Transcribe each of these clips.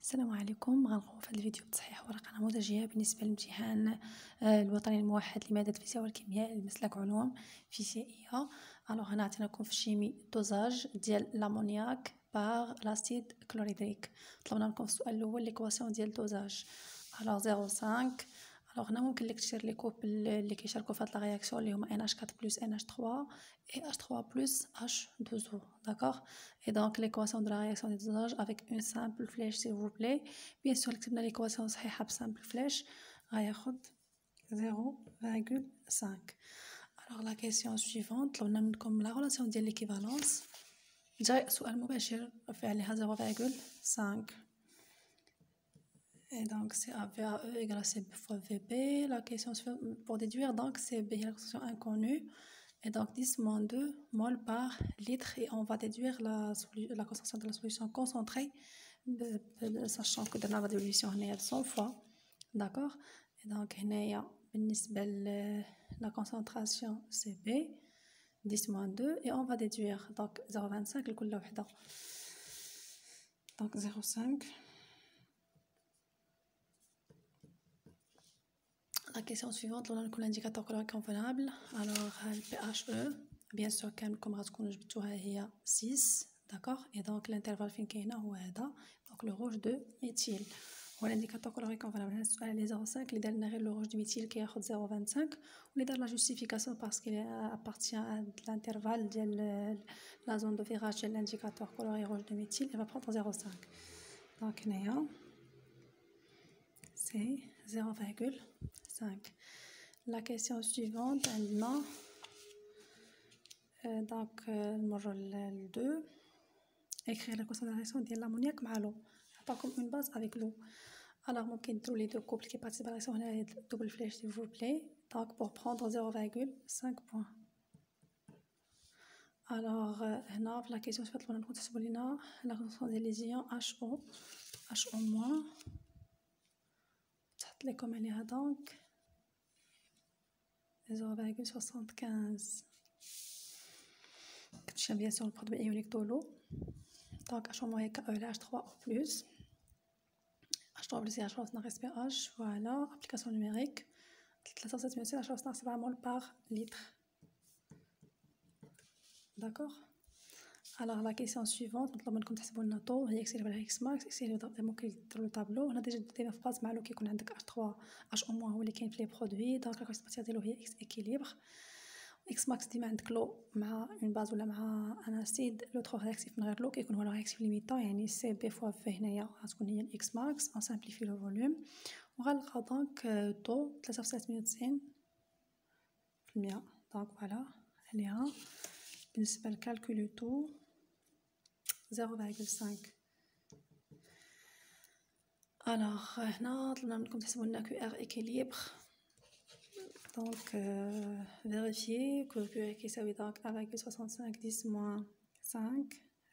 السلام عليكم. غنقوم في هذا الفيديو بتصحيح ورقة نموذجية بالنسبة للامتحان الوطني الموحد لمادة الفيزياء والكيمياء المسلك علوم فيزيائية. هنا عطيناكم في الشيمي دوزاج ديال لامونياك باغ لاسيد كلوريدريك. طلبنا لكم في السؤال الاول ليكواسيون ديال دوزاج 0.5. هنا ممكن لك تشير لي كوب اللي كيشاركوا في هاد لا رياكسيون اللي هما NH4 plus NH3 et H3 plus H2O. D'accord? Et donc l'équation de la réaction des dosages avec une simple flèche s'il vous plaît. Bien sûr كتبنا l'équation صحيحة بsimple flèche غياخد 0.5. Alors la question suivante طلبنا منكم la relation ديال l'équivalence. جاي سؤال مباشر رفع عليها 0.5. Et donc c'est AVAE égale à CB fois VB. La question pour déduire, donc CB est la concentration inconnue. Et donc 10 moins 2 mol par litre. Et on va déduire la concentration de la solution concentrée, sachant que dans la dilution, on est 100 fois. D'accord? Et donc la concentration CB 10 moins 2. Et on va déduire donc 0,25 لكل وحدة. Donc 0,5. La question suivante, on a l'indicateur calorique convenable. Alors, le PHE, bien sûr, comme غتكونوا جبتوها هي 6, d'accord? Et donc l'intervalle فين كاينه هو هذا. Donc le rouge de méthyle. هو l'indicateur calorique convenable. هذا السؤال على 0,5 اللي دار لنا غير le rouge de méthyle كياخد 0,25 واللي دار la justification parce qu'il appartient à l'intervalle ديال la zone de virage ديال l'indicateur calorique rouge de méthyle, elle va prendre 0,5. Donc هنايا c'est 0,5. La question suivante, donc نمروا ل 2. Écrire la concentration de l'ammoniac مع l'eau. Pas comme une base avec l'eau. Alors ممكن نديروا les deux couples qui participent à la réaction. هنا double flèche s'il vous plaît. Donc pour prendre 0,5 points. Alors هنا la question suivante طلبنا لكم تحسبوا لنا la concentration des lisions HO-. تحط لكم عليها donc 0,75. كتمشي bien sûr le produit ionique de l'eau. Donc H moins est KE H3O plus. H3 plus et H ناقص pH. Voilà, application numérique. 3,7 H ناقص 7 mol par litre. D'accord? Alors la question suivante نطلب منكم تحسبوا لنا طو هي اكسيلي بلا اكس ماكس اكسيلي ممكن ديروا الطابلو. هنا ديجا دينا في باز مع لو كيكون عندك H3 H او هو اللي كاين في لي برودوي. دونك لا كونستانس ديالو هي اكس اكيليبر. اكس ماكس ديما عندك لو مع اون باز ولا مع ان اسيد لوطخ رياكتيف من غير لو كيكون هو رياكتيف ليميتون يعني سي بي فوا في هنايا غتكون هي الاكس ماكس. اون سامبليفي لو فوليوم وغنلقاو دونك طو 93.90%. دونك فوالا عليها بالنسبه لكالكول طو 0,5. alors هنا طلبنا منكم تحسبوا لنا QR équilibre. donc vérifier que QR كيساوي donc 1,65 10 moins 5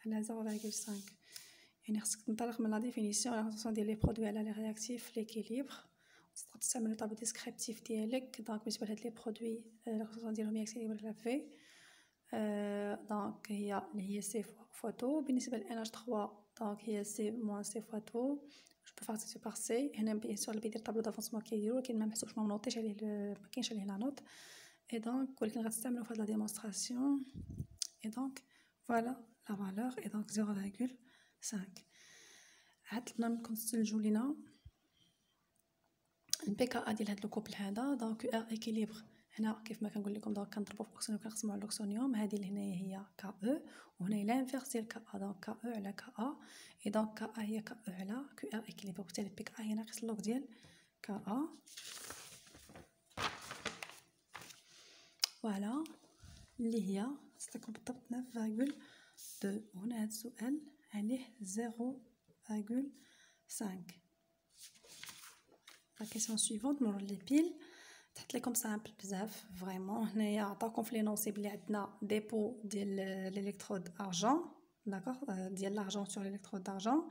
على 0,5. يعني خصك تنطلق من لا ديفينيسيون على خصوصا ديال لي برودوي على لي رياكتيف ليكيليبر تقدر تستعمل الطابلو ديسكريبتيف ديالك. دونك بالنسبه لهاد لي برودوي خصوصا ديالهم اكسيليبر لا في دونك هي اللي هي سي فوا طو. بالنسبه ل NH3 دونك هي سي موان سي فوا طو. جو بو فارتيسي بار سي. هنا بيان سور اللي بيدير طابلو دافونسمون كيديرو ولكن ما محسوبش ما منوطيش عليه ما كاينش عليه لا نوت. اي دونك ولكن غتستعملوا في هاد لا ديمونستراسيون. اي دونك فوالا لا فالور اي دونك 0,5. عاد طلبنا منكم تسجلوا لينا البي كا ديال هاد الكوبل هذا. دونك ار ايكيليبر هنا كيف ما كنقول لكم دونك كنضربوا في الاكسونيوم كنقسموا على الاكسونيوم. هذه اللي هنايا هي كا او وهنا لانفيرس ديال كا ا. دونك كا او على كا ا. اي دونك كا ا هي كا او على كيو ار ايكيليبر. وبالتالي بي كا هي ناقص اللوغ ديال كا ا. فوالا اللي هي ستكون بالضبط 9,2. وهنا هذا السؤال عليه 0,5. لا كيسيون سويفونت نمروا لي بيل. تحت لكم سامبل بزاف فريمون. هنايا عطاكم في لي نونسي بلي عندنا ديبو ديال الالكترود ارجون. داكوغ ديال لارجون سور الالكترود ارجون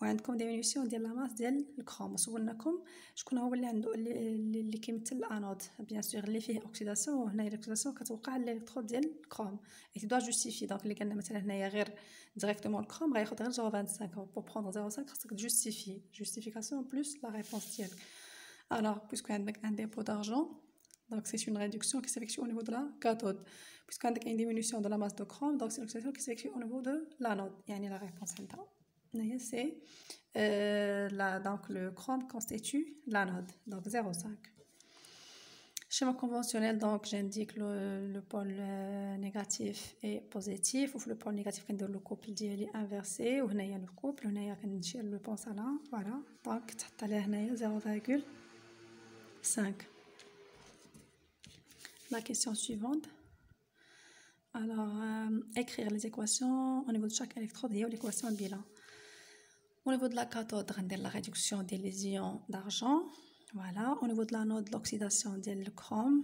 وعندكم ديمينيسيون ديال لا ماس ديال الكروم. وسولناكم شكون هو اللي عنده اللي كيمثل الانود. بيان سور اللي فيه اوكسيداسيون، وهنا الاوكسيداسيون كتوقع على الالكترود ديال الكروم اي تي دو جوستيفي. دونك اللي قالنا مثلا هنايا غير ديريكتومون الكروم غياخد غير 0.25. بور بروندر 0.5 خاصك تجوستيفي جوستيفيكاسيون بلس لا ريبونس ديالك. Alors, puisque عندك un dépôt d'argent, donc c'est une réduction qui s'effectue au niveau de la cathode. Puisque عندك une diminution de la masse de chrome, donc c'est une oxydation qui s'effectue au niveau de l'anode. يعني la réponse est c'est donc le chrome constitue l'anode, donc 0,5. Schéma conventionnel, donc j'indique le pôle négatif et positif. Ou le pôle négatif qui est le couple ديالي inversé, ou هنايا le couple, هنايا كندير le pense à là, voilà. Donc تحط عليه هنايا 0,5. La question suivante. Alors, écrire les équations au niveau de chaque électrode et l'équation de bilan. Au niveau de la cathode, on a la réduction des ions d'argent. Voilà. Au niveau de l'anode, l'oxydation du chrome.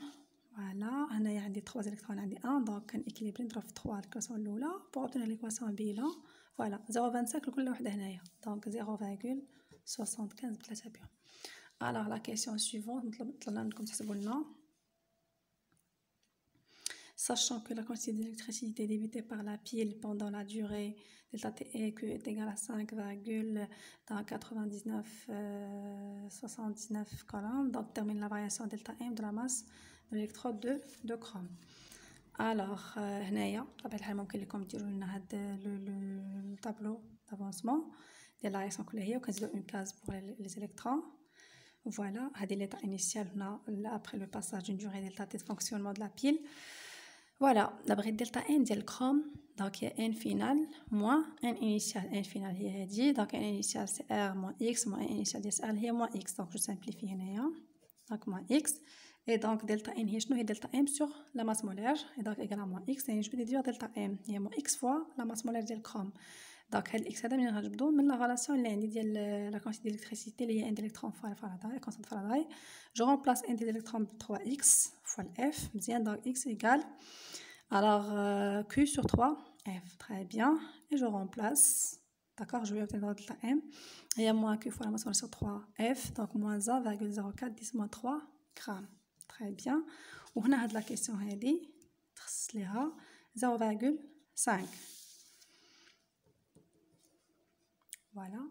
Voilà. On a des 3 électrons, on a 1. Donc, on équilibre entre 3 l'équation là pour obtenir l'équation bilan. Voilà. 0,25 لكل وحدة هنايا. Donc, 0,75 بثلاثة بيون. Alors, la question suivante. طلبنا منكم تحسبوا لنا. Sachant que la quantité d'électricité débitée par la pile pendant la durée delta T est égale à 5,9979 coulombs, donc termine la variation delta M de la masse de l'électrode de chrome. Alors, هنايا بطبيعة الحال ممكن لكم ديروا لنا هاد le tableau d'avancement ديال la réaction كلها هي وكنزيدو une case pour les électrons. Voilà, هادي l'état initial هنا après le passage d'une durée delta T de fonctionnement de la pile. Voilà, la bride delta N ديال الكروم donc il y a N final moins N initial. N final هي هادي donc N initial c'est R moins X moins N initial ديال R هي moins X. donc je simplifie هنايا donc moins X et donc delta N هي شنو هي delta M sur la masse molaire et donc égal à moins X يعني جو دير delta M هي moins X fois la masse molaire ديال الكروم. donc هاد الإكس هذا منين غنجبدو من لا غالاسيون اللي عندي ديال لا كونتيتي ديليكتريسيتي اللي هي ان ديليكترون فوا الفاراداي كونستانت فاراداي. جو رومبلاس ان ديليكترون ب 3x فوا الاف مزيان donc X égale alors Q sur 3F, très bien, et je remplace, d'accord, je vais obtenir delta M, et à moins Q fois la masse molaire sur 3F, donc moins 1,04 10 moins 3 grammes, très bien. On a la question هذه تخصص لها 0,5. Voilà.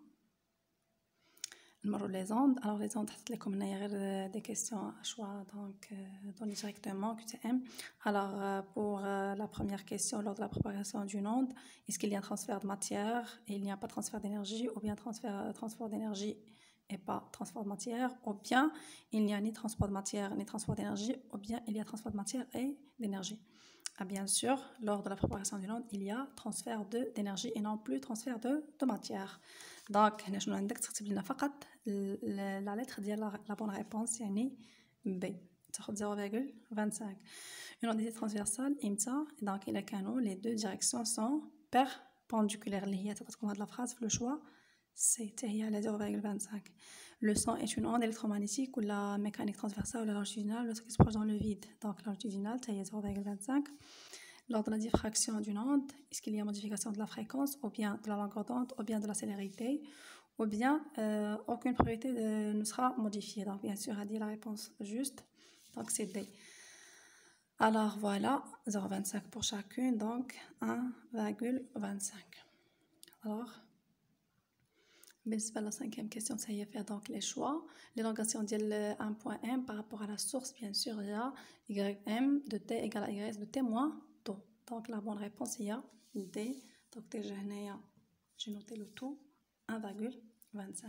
نمروا les ondes. Alors les ondes حطيت لكم هنايا غير des questions à choix donc donnez directement QTM. Alors pour la première question lors de la propagation d'une onde, est-ce qu'il y a un transfert de matière et il n'y a pas de transfert d'énergie, ou bien transfert d'énergie et pas transfert de matière, ou bien il n'y a ni transport de matière ni transport d'énergie, ou bien il y a transfert de matière et d'énergie. Ah, bien sûr, lors de la propagation d'une onde, il y a transfert d'énergie et non plus transfert de matière. Donc, هنا شنو عندك تكتب لنا فقط la lettre ديال la bonne réponse يعني B. تاخد 0,25. Une onde est transversale إمتى؟ donc إلا كانوا les deux directions sont perpendiculaires اللي هي تعطيكم هاد la phrase في le choix C حتى هي على 0,25. Le son est une onde électromagnétique ou la mécanique transversale ou la longitudinale lorsqu'il se projette dans le vide. Donc la longitudinale, c'est 0,25. Lors de la diffraction d'une onde, est-ce qu'il y a modification de la fréquence, ou bien de la longueur d'onde, ou bien de la célérité, ou bien aucune propriété ne sera modifiée. Donc bien sûr, elle dit la réponse juste. Donc c'est D. Alors voilà, 0,25 pour chacune, donc 1,25. Alors بالنسبة la cinquième question, ça y est faire donc les choix. L'élongation de 1 point M par rapport à la source, bien sûr, il y a ym de t égale à ys de t moins tau. Donc la bonne réponse, il y a D. Donc déjà, j'ai noté le tout, 1,25.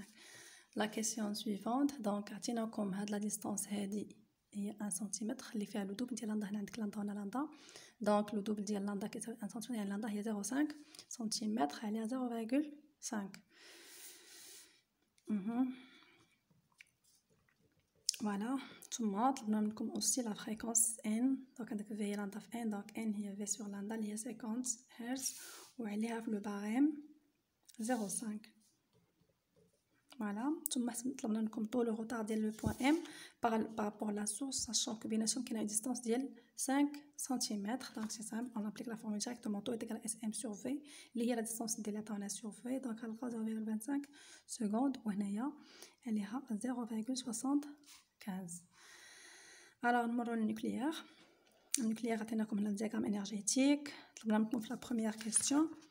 La question suivante, donc comme la distance est 1 cm, اللي فيها le double ديال لندا هنا عندك لندا هنا لندا. Donc le double ديال لندا كيساوي 1 cm يعني لندا هي 0,5 cm عليها 0,5. Voilà, ثم طلبنا منكم aussi la fréquence N. donc عندك V هي لندا في N, donc N هي V sur لندا اللي هي 50 Hz وعليها في le barème 0,5. Voilà, ثم طلبنا منكم طول le retard ديال le point M par rapport à la source, sachant que بيناتهم كاينه une distance ديال 5 cm. Donc c'est simple, on applique la formule directement, taux est égal à SM sur V اللي هي la distance اللي عطاونا sur V. Donc غنلقاو 0,25 secondes وهنايا عليها 0,75. alors نمروا للنوكليير. النوكليير عطيناكم هنا الدياغرام énergétique. طلبنا منكم في la première question.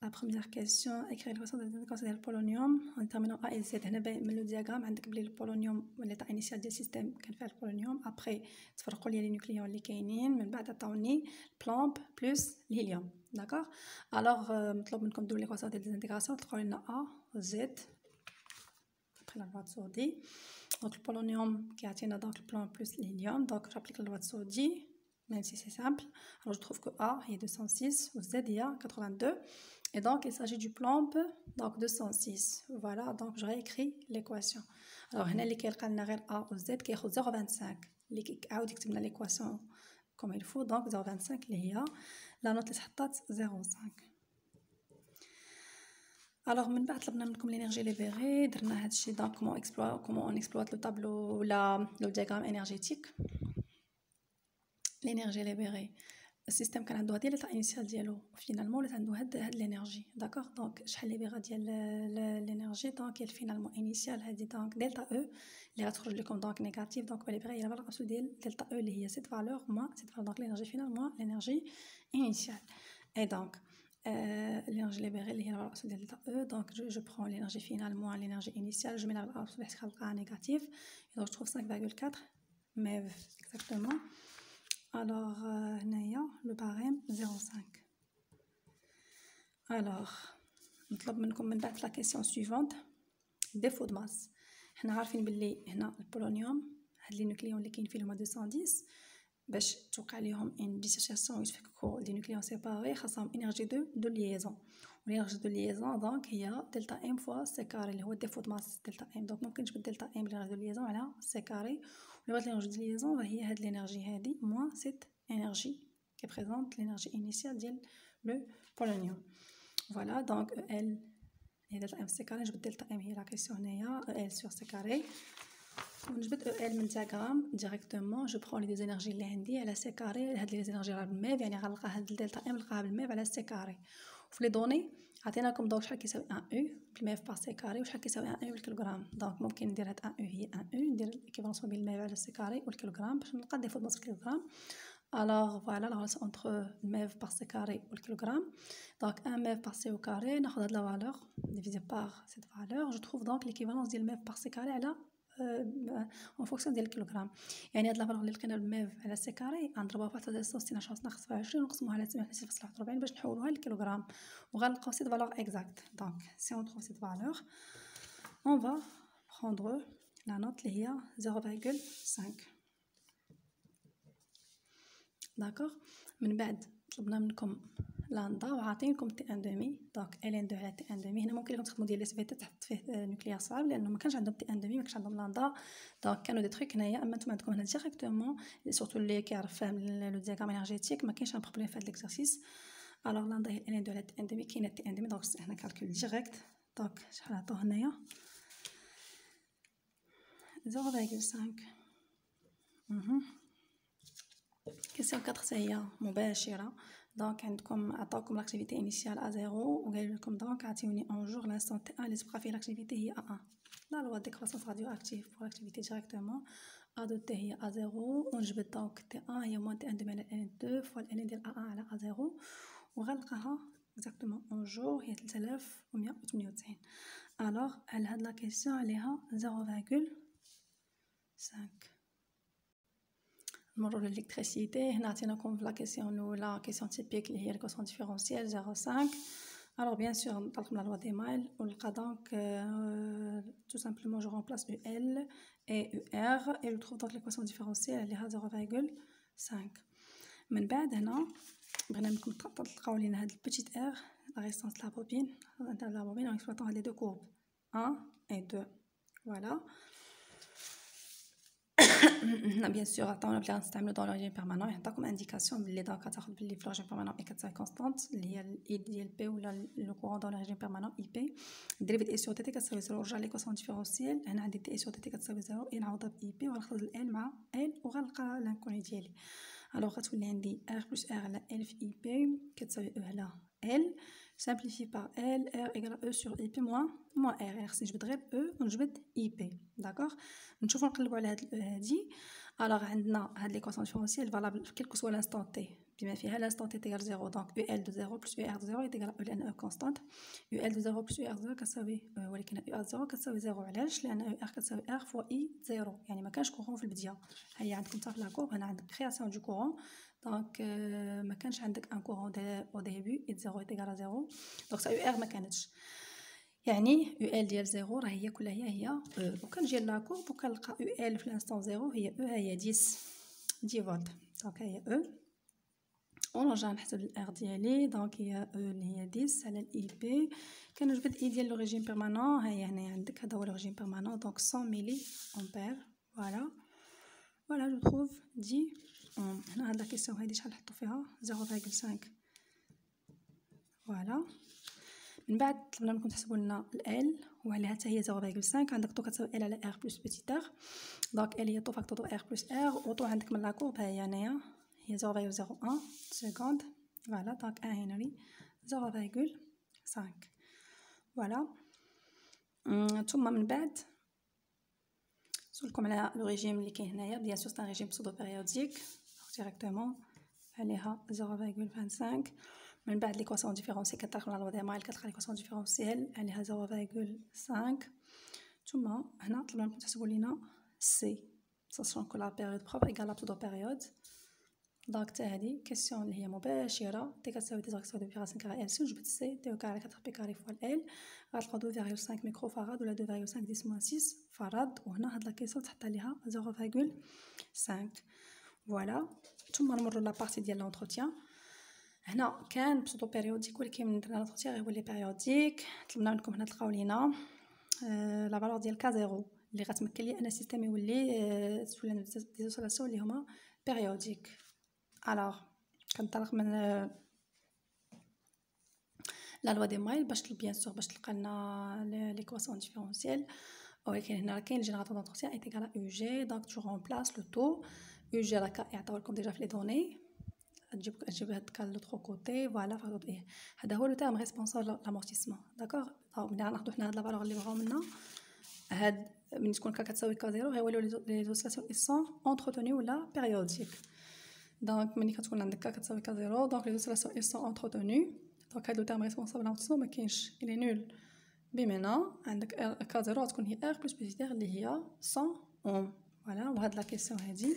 La première question, écrire l'équation de décomposition du polonium en déterminant A et Z. هنا باين من لو دياغرام عندك بلي البولونيوم l'état initial ديال السيستم كان فيها البولونيوم. ابري تفرقوا لي نيوكليون اللي كاينين، من بعد عطاوني بلومب بلس الهيليوم. داكوغ الوغ مطلوب منكم ديروا l'équation ديال الانتيغراسيون تلقاو لنا A Z après la loi de Sourdis. donc البولونيوم كيعطينا donc البلومب بلس الهيليوم. donc j'applique la loi de Sourdis même si c'est simple. alors je trouve que A est 206 ou Z est 82. Et donc, il s'agit du plomb, donc 206. Voilà, donc je réécris l'équation. Alors, هنا اللي كيلقى لنا غير A و Z كياخد 0,25 اللي كيعاود يكتب لنا l'équation comme il faut. donc 0,25 اللي هي لا نوت اللي تحطات 0,5. alors من بعد طلبنا منكم l'énergie libérée. درنا هادشي donc comment on exploite le tableau ولا le diagramme énergétique. l'énergie libérée. السيستم كان عنده هذه l'état initial ديالو فينالمون ولات عنده هاد الانرجي. داكوغ دونك شحال لي بيغا ديال الانرجي دونك هي فينالمون انيسيال هذه دونك دلتا او اللي غتخرج لكم دونك نيجاتيف. دونك لي بيغا هي لا فالور ابسولو ديال دلتا او اللي هي سيت فالور موان سيت فالور. دونك الانرجي فينال موان الانرجي انيسيال. اي دونك l'énergie libérée اللي هي لا فالور ابسولو ديال دلتا او. دونك جو برون l'énergie finale موان l'énergie initiale. جو مي لا فالور ابسولو حيت كنلقاها نيجاتيف. دونك جو trouve 5,4 ميف اكزاكتومون. alors هنايا لو باريم 0,5. alors نطلب منكم من بعد لا كيسيون سويفونت ديفو د ماس. حنا عارفين باللي هنا البولونيوم هاد لي نوكليون اللي كاين فيهم 210 باش توقع ليهم ان ديسوسياسيون ويتفككوا دي نوكليون سيباري خاصهم انرجي دو ليزون. والانرجي دو ليزون دونك هي دلتا ام فوا سي كاري اللي هو ديفو د ماس دلتا ام. دونك ممكن نجبد دلتا ام الانرجي دو ليزون على سي كاري. ولغايه الانرجي دو ليزون هي هاد الانرجي هادي موان سيت انرجي كي بريزونت الانرجي انيسيال ديال لو بولونيوم. فوالا دونك ال هي دلتا ام سي كاري. نجبد دلتا ام هي لا كيسيون هنايا ال سور سي كاري ونجبد ال من دياغرام ديريكتومون. جو برون لي دو انرجي اللي عندي على سي كاري. هاد لي انرجي راه بالميف يعني غنلقى هاد دلتا ام نلقاها بالميف على سي كاري. وفي لي دوني عطيناكم دونك شحال كيساوي 1 او بالميف بار سي كاري وشحال كيساوي 1 او بالكيلوغرام. دونك ممكن ندير هاد 1 او هي 1 او ندير الايكيفالونس بين الميف على سي كاري والكيلوغرام باش نلقى ديفو د الكيلوغرام. alors voilà la relation entre le MEV par C carré ou le kilogramme. donc 1 MEV par C au carré ناخذ هاد la valeur divisé par cette valeur. je trouve donc l'équivalence ديال MEV par C carré على en fonction ديال الكيلوغرام. يعني هاد la valeur اللي لقينا بالميف على C carré غنضربوها في 1.26 ونقسموها على 8.49 باش نحولوها للكيلوغرام وغنلقاو cette valeur exacte. donc si on trouve cette valeur on va prendre la note اللي هي 0,5. داكوغ من بعد طلبنا منكم لاندا وعاطينكم تي ان دومي. دونك ال 2 على تي ان دومي. هنا ممكن لكم تخدموا ديال اس في تحط فيه نوكليير صعب لانه ما كانش عندهم تي ان دومي ما كانش عندهم لاندا. دونك كانوا دي تريك هنايا. اما نتوما عندكم هنا ديريكتومون سورتو اللي كيعرف فاهم لو دياغرام انرجيتيك ما كاينش ان بروبليم في هذا ليكزارسيس. الوغ لاندا هي ال 2 على تي ان دومي. كاينه تي ان دومي دونك هنا كالكول ديريكت. دونك شحال عطاو هنايا 0,5. كيسيون 4 هي مباشره. دونك عندكم عطاوكم لاكتيفيتي انيسيال ا 0 وقال لكم دونك عطيوني اون جور لانستون تي 1 اللي تبقى فيه لاكتيفيتي هي ا 1. لا لو ديكروسونس راديو اكتيف بور لاكتيفيتي ديريكتومون ا 2 تي هي ا 0 ونجبد دونك تي 1 هي موان تي 1 2 على ان 2 فوا الان ديال ا 1 على ا 0 وغنلقاها اكزاكتومون اون جور هي 3198. الوغ على هاد لا كيسيون عليها 0,5. نمروا للإلكتريسيتي. هنا عطيناكم في لا كيسيون الاولى كيسيون تيبيك اللي هي ليكواسيون ديفيرونسيال 0,5. الوغ بيان سور نطلق لا لوا دي مايل ونلقى دونك tout simplement je remplace UL et UR et je trouve donc l'équation différentielle عليها 0,5. من بعد هنا بغينا منكم تلقاو لينا هاد البيتيت ار لا ريزيستانس لا بوبين نتاع لا بوبين en exploitant les deux courbes 1 et 2. voilà bien sûr عطاونا بلي غنستعملو dans le régime permanent يعطاكم indication بلي دونك غتاخد بلي في le régime permanent اي كتساوي كونستانت اللي هي الاي ديال بي ولا لو كورون dans le régime permanent اي بي ديريفي دي سور تي تي كتساوي 0 ورجع ليكواسيون ديفيرونسيال هنا عندي تي سور تي تي كتساوي 0 اي نعوضها باي بي وغنخرج ال مع ال وغنلقى لانكوني ديالي الوغ غتولي عندي ار بلس ار على ال في اي بي كتساوي او على ال simplifié par L, R égale E sur IP moins R. يعني خصني نجبد غير E ونجبد IP. داكوغ نشوفو نقلبو على هاد الأو هادي. الوغ عندنا هاد ليكواسيون ديفيرونسيال فالابل في كلكو سوا لانستون تي بما فيها لانستون تي تيغال 0 دونك UL دو 0 بلس UR دو 0 تيغال أو لأن أو كونستانت UL دو 0 بلس UR دو 0 كتساوي ولكن UR دو 0 كتساوي 0 علاش؟ لأن UR كتساوي R فوا I 0 يعني مكانش كورون في البداية. هيا عندكم حتى في لاكورب هنا عندك كرياسيون دو كورون دونك ما كانش عندك ان كورون او ديبي اي 0 ايغال 0 دونك سا UR ما كانتش يعني UL ديال 0 راه هي كلها هي وكنجي لاكورب وكنلقى UL في لانستون 0 هي او هي 10 فولت دونك هي او ونرجع نحسب الار ديالي دونك هي او اللي هي 10 على الاي بي كنجبد اي ديال لو ريجيم بيرمانون ها هنا عندك هذا هو لو ريجيم بيرمانون دونك 100 ملي امبير فوالا جو تروف دي هنا هاد لا كيسيون هادي شحال نحطو فيها 0.5 فوالا من بعد طلبنا منكم تحسبوا لنا ال وعليها حتى هي 0.5 عندك طو كتساوي ال على ار بلس بيتي ار دونك ال هي طو فاكتور دو ار بلس ار وطو عندك من لاكورب ها هي هنايا هي 0.01 سكوند فوالا دونك 1 هنري 0.5 فوالا ثم من بعد نسولكم على لو ريجيم اللي كاين هنايا بيان سور سي ان ريجيم بسودو بيريوديك ديريكتومون عليها 0.25 من بعد ليكواسيون ديفيرونسيال كتدخل على الوضع مايل كتلقى ليكواسيون ديفيرونسيال عليها 0.5 ثم هنا طلبنا منكم تحسبوا لينا سي ساشون كو لا بيريود بروبر ايغال لا بسودو بيريود دونك حتى هادي كيسيون اللي هي مباشره تي كتساوي 2.5 كاري ال سي وجبت سي تي كاري 4 بي كاري فوا ال غتلقى 2.5 ميكرو فاراد ولا 2.5 10 فراد وهنا هاد لا كيسيون تحط عليها 0.5 فوالا ثم نمروا لا بارتي ديال لونتروتيان هنا كان بسودو بيريوديك ولكن من درنا لونتروتيان غيولي بيريوديك طلبنا منكم هنا تلقاو لينا لا فالور ديال كا 0 اللي غتمكن لي ان السيستم يولي تولي دي اوسيلاسيون اللي هما بيريوديك الوغ كنطلق من لا لوا دي مايل باش بيان سور باش تلقى لنا ليكواسيون ديفيرونسيال ولكن هنا كاين جينيراتور دونتروتيان اي ايغال او جي دونك تو رومبلاس لو تو او جي راك يعطيو لكم ديجا في لي دوني تجيب هاد لوطخ كوتي فوالا فهاد ايه هذا هو لو تيرم ريسبونسابل لامورتيسمون داكوغ ملي غناخدو حنا هاد لا فالور اللي بغاو منا هاد ملي تكون كا كتساوي كا 0 غيوليو لي اوسيلاسيون سون انتروتوني ولا بيريوديك دونك ملي كتكون عندك كا كتساوي كا 0 دونك لي اوسيلاسيون سون انتروتوني دونك هاد لو تيرم ريسبونسابل لامورتيسمون ما كاينش الي نول بمعنى عندك كا 0 غتكون هي ار بلس بيتي ار اللي هي 100 اوم فوالا وهاد لا كيسيون هادي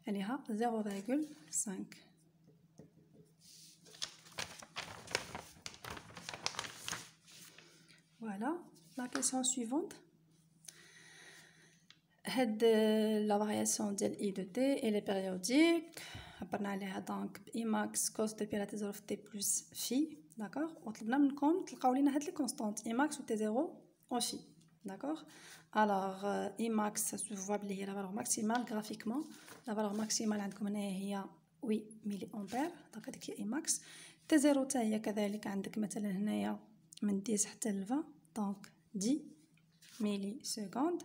عليها 0.5 voilà la question suivante هاد la variation ديال I de T elle est périodique عبرنا عليها دونك ب I max cos de pi à la T 0 T plus phi d'accord وطلبنا منكم تلقاو لينا هاد لي كونستانت I max و T 0 و phi d'accord alors I max ça se voit بلي هي la valeur maximale graphiquement la valeur maximale عندكم هنايا هي 8 ملي امبير دونك هذيك هي I max T 0 حتى هي كذلك عندك مثلا هنايا من 10 حتى ل 20 دونك 10 ملي سكوند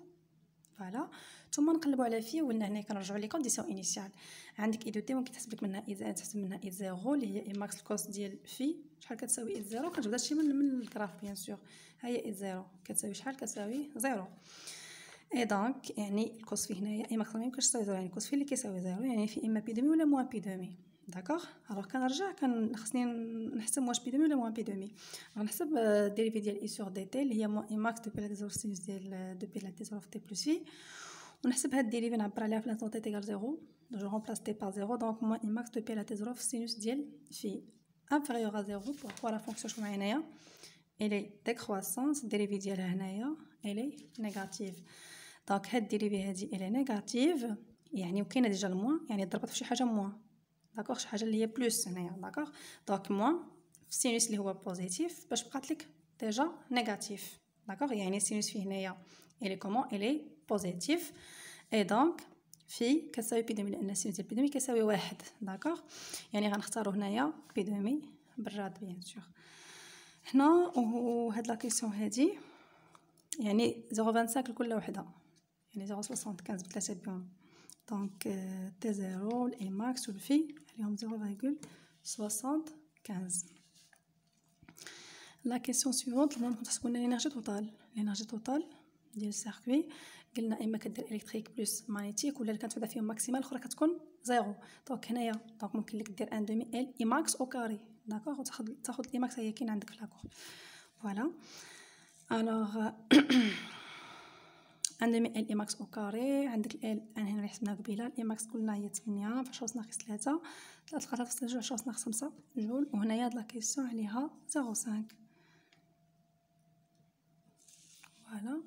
فوالا ثم نقلبوا على في ولنا هنا كنرجعوا لي كونديسيون انيسيال عندك اي دو تي ممكن تحسب لك منها اي زائد تحسب منها اي زيرو اللي هي اي ماكس الكوست ديال في شحال كتساوي اي زيرو كنجبد هادشي من الكراف بيان سور ها هي اي زيرو كتساوي شحال كتساوي زيرو اي دونك يعني الكوست في هنايا اي ماكس ما يمكنش تساوي زيرو يعني الكوست في اللي كيساوي زيرو يعني في اما بي دومي ولا موان بي دومي داكوغ الوغ كنرجع خصني نحسب واش بي دومي ولا موان بي دومي غنحسب ديريفي ديال اي سور دي تي اللي هي موان اي ماكس دو بي لا زيرو سينوس ديال دو بي لا تي زيرو تي بلس في ونحسب هاد الديريفي نعبر عليها في لانستون تي ايغال 0 جو رومبلاس تي بار 0 دونك موان اي ماكس دو بي لا تي زيرو في سينوس ديال في انفيريور ا 0 بوركوا لا فونكسيون شوف معايا هنايا الي ديكرواسونس الديريفي ديالها هنايا الي نيجاتيف دونك هاد الديريفي هادي الي نيجاتيف يعني وكاينه ديجا الموان يعني ضربت في شي حاجه موان داكوغ شي حاجه اللي هي بلس هنايا داكوغ دونك موان في سينوس اللي هو بوزيتيف باش بقات لك ديجا نيجاتيف داكوغ يعني سينوس فيه هنايا الي كومون الي بوزيتيف اي دونك في كتساوي بي دومي لان سينوس ديال بي دومي كيساوي 1 داكوغ. يعني غنختارو هنايا بي دومي بالراد بيان سور. هنا وهاد لا كيسيون هادي يعني 0.25 لكل وحده، يعني 0.75 بثلاثه بيهم. دونك تي زيرو الاي ماكس والفي عليهم 0.75. لا كيسيون سويفونت طلبنا منكم تحسبوا لنا لينيرجي توتال. لينيرجي توتال ديال السيركوي قلنا اما كدير الكتريك بلس ماغنيتيك ولا اللي كانت وحده فيهم ماكسيمال الاخرى كتكون زيرو. دونك هنايا دونك ممكن لك دير ان دومي ال اي ماكس او كاري داكوغ وتاخذ الاي ماكس هي كاين عندك في لاكور. فوالا الوغ ان دومي ال اي ماكس او كاري عندك ال انا هنا اللي حسبناها قبيله. الاي ماكس قلنا هي 8 في 10 ناقص 3 تلقى 3 جوج 10 ناقص 5 جول. وهنايا هاد لا كيسيون عليها 0.5. فوالا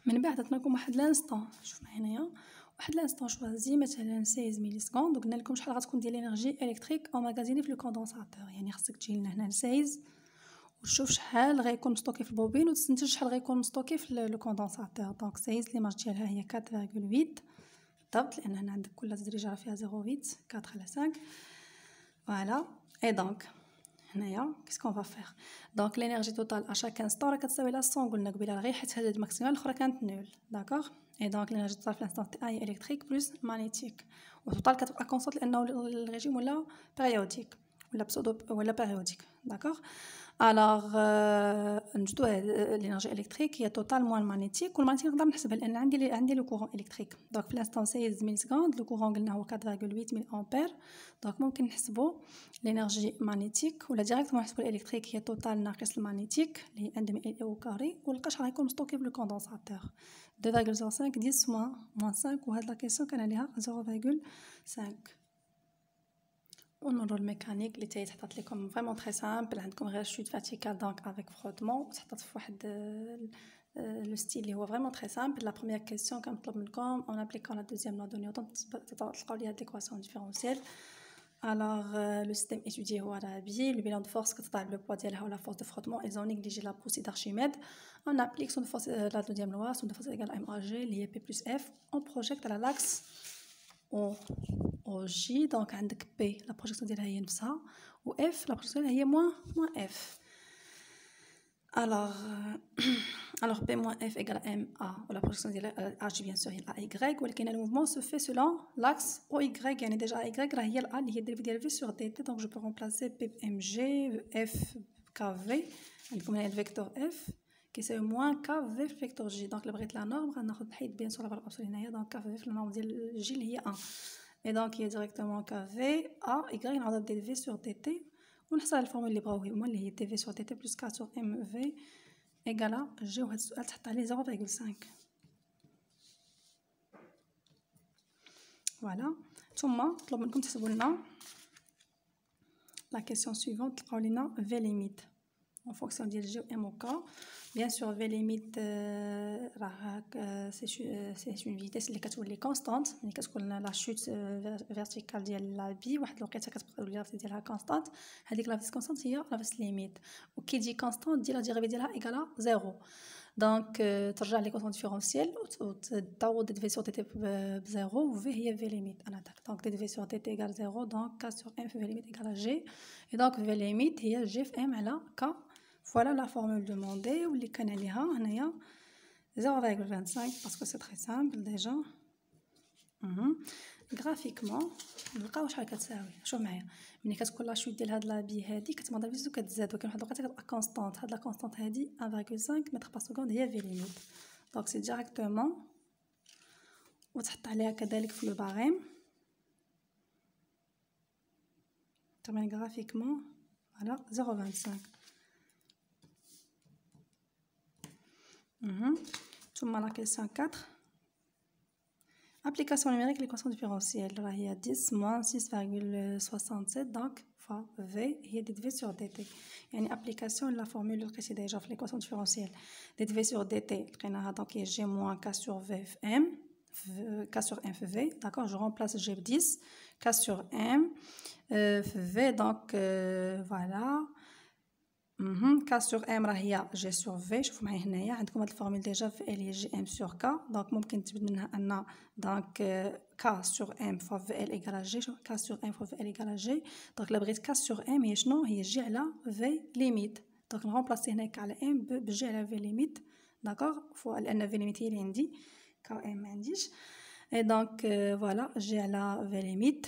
من بعد عطنا لكم واحد لانستون. شوف معايا هنايا واحد لانستون شوازي مثلا 16 ملي سكوند وقلنا لكم شحال غتكون ديال الانرجي الكتريك او ماغازيني في لو كوندونساتور. يعني خصك تجي لنا هنا ل 16 وتشوف شحال غيكون مستوكي في البوبين وتستنتج شحال غيكون مستوكي في لو كوندونساتور. دونك 16 ليماج ديالها هي 4.8 بالضبط لان هنا عندك كل تدريجه راه فيها 0.8 4 على 5. فوالا اي دونك هنايا كيسكون فا فير. دونك لينيرجي توتال ا شاك انستون راه كتساوي لا 100 قلنا قبيله غير حيت هاد الماكسيمال الاخرى كانت نول داكوغ. اي دونك لينيرجي توتال في الانستون تي اي الكتريك بلس ماغنيتيك والتوتال كتبقى كونستانت لانه الريجيم ولا بيريوديك ولا بسودو ولا بيريوديك داكوغ. الوغ نجدو لينيرجي الكتريك هي توتال موان ماغنيتيك والماغنيتيك نقدر نحسبها لان عندي لو كورون الكتريك. دونك في الانستون 16 ملي سكوند لو كورون قلنا هو 4.8 ميل امبير. دونك ممكن نحسبوا لينيرجي ماغنيتيك ولا ديريكتومون نحسبوا الالكتريك هي توتال ناقص الماغنيتيك اللي هي 1 دومي ال او كاري ونلقى شحال غيكون ستوكي في لو كوندونساتور 2.05 10 موان 5 وهاد لا كيسيون كان عليها 0.5. ونمروا الميكانيك اللي تيتحط لكم فريمون تري سامبل. عندكم غير شوت فيرتيكال دونك افيك فروتمون وتحطات في واحد لو ستيل اللي هو فريمون تري سامبل. لا بروميير كيسيون كنطلب منكم اون ابليكون لا دوزيام لا دو نيوتن تلقاو لي هاد ليكواسيون ديفيرونسيال. الوغ لو سيستيم étudié هو رابي لو بيلان دو فورس كتطلع لو بوا ديالها ولا فورس دو فروتمون ils ont négligé la poussée d'Archimède. On applique son force la deuxième loi son force égale à mAg lié P plus F. On projette à l'axe au J. donc عندك P la projection ديالها هي نفسها و F la projection هي moins F. Alors P moins F égale à MA ou la projection de H bien sûr il a Y ولكن le mouvement se fait selon l'axe OY. يعني déjà Y راه هي ال A اللي هي dérivée ديال V sur dt. donc je peux remplacer P mg F kV. عندكم هنا الفيكتور F كيساوي moins kV في فيكتور G. donc اللي بغيت لا نورم غناخذ نحيد بيان سور لا فالور ابسولي هنايا. donc kV في النورم ديال G اللي هي 1 et donc هي directement kV A Y نعوض ديال V sur dt ونحصل على الفورمول اللي بغاو هما اللي هي تي في سور تي تي بلس 4 سور ام في ايغالا جي. وهاد السؤال تحط عليه 0.5. فوالا ثم طلب منكم تحسبوا لنا لا كيسيون سويفونت. تلقاو لينا في ليميت en fonction ديال جي و ام و كا. بيان سور في ليميت راه سي اون فيتيس اللي كتولي كونستانت ملي كتكون لا شوت فيرتيكال ديال لا بي واحد الوقيته كتبقى لا فيتيس ديالها كونستانت. هذيك لا فيتيس كونستانت هي لا فيتيس ليميت وكي تجي كونستانت دير لا ديريفي ديالها ايغالا 0. دونك ترجع ليكواسيون ديفيرونسيال وتعوض دي في سور تي تي ب 0 و في هي في ليميت انا تاك. دونك دي في سور تي تي ايغال 0 دونك ك سور ام في ليميت ايغال جي. اي دونك في ليميت هي جي في ام على ك. Voilà la formule demandée ou les canaliha هنايا 0.25 parce que c'est très simple déjà. graphiquement نلقاو شحال كتساوي. شوف معايا ملي كتكون لا شوت ديال هاد لا بي هادي كتمضربيز وكتزاد ولكن واحد الوقيته كتبقى كونستانت. هاد لا كونستانت هادي 1.5 متر بار سكوند هي في ليميت. دونك سي ديريكتومون وتحط عليها كذلك في لو باريم تمام graphiquement voilà 0.25. ثم la question 4 application numérique de l'équation différentielle راه هي 10 moins 6.67 donc fois V هي dV sur dt. يعني application la formule اللي لقيتي ديجا في l'équation différentielle dV sur dt لقيناها donc هي G moins K sur V في M K sur M في V. d'accord je remplace G ب 10 K sur M في V donc voilà K sur M راهي G sur V. شوفوا معايا هنايا عندكم هاد الفورمول ديجا في ال هي G M sur K. دونك ممكن تبدل منها أن دونك K sur M fois V L égale G. K sur M fois V L égale G. دونك إلا بغيت K sur M هي شنو؟ هي G على V ليميت. دونك نغومبلاسي هناك على M ب G على V ليميت. داكوغ فوا لأن V ليميت هي اللي عندي K M ما عنديش. Et donc voilà G على V ليميت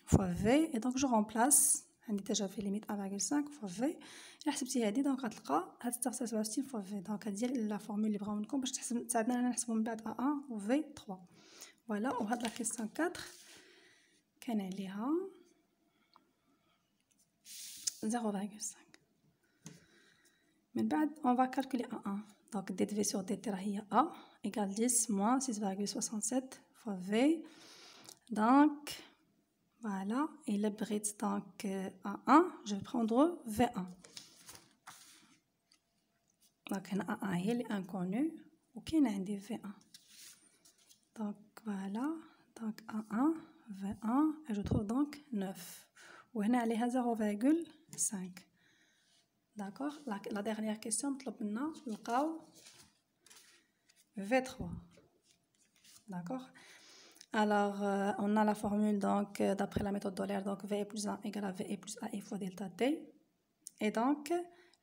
fois V. Et donc je remplace عندي ديجا في ليميت 1,5 فوا في. الا حسبتي هادي دونك غتلقى هاد 67 فوا في. دونك هادي هي لا فورمول اللي بغاو منكم باش تساعدنا اننا نحسبو من بعد A1 و V3. فوالا. وهاد لا كيسيون 4 كان عليها 0,5. من بعد on va calculer A1. دونك دي في sur dt راهي A égale 10 moins 6,67 fois V. Donc voilà, et le bridge donc A1, je vais prendre V1. Donc A1 est inconnu, ok, on a V1. Donc voilà, donc A1, V1, et je trouve donc 9. Ou on a 0,5. D'accord, la dernière question, maintenant, V3. D'accord. Alors, on a la formule donc d'après la méthode d'Euler, donc V plus 1 égale à V plus AI fois delta T. Et donc,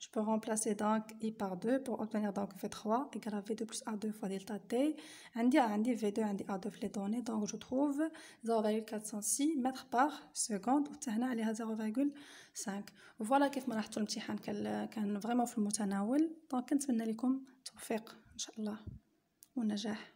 je peux remplacer donc I par 2 pour obtenir donc V3 égale à V2 plus A2 fois delta T. عندي V2 عندي A2 في les données, donc je trouve 0,406 mètres par seconde وتهنا عليها 0,5. Voilà كيف ما لاحظتوا الامتحان كان vraiment في المتناول. donc كنتمنى لكم التوفيق إن شاء الله والنجاح.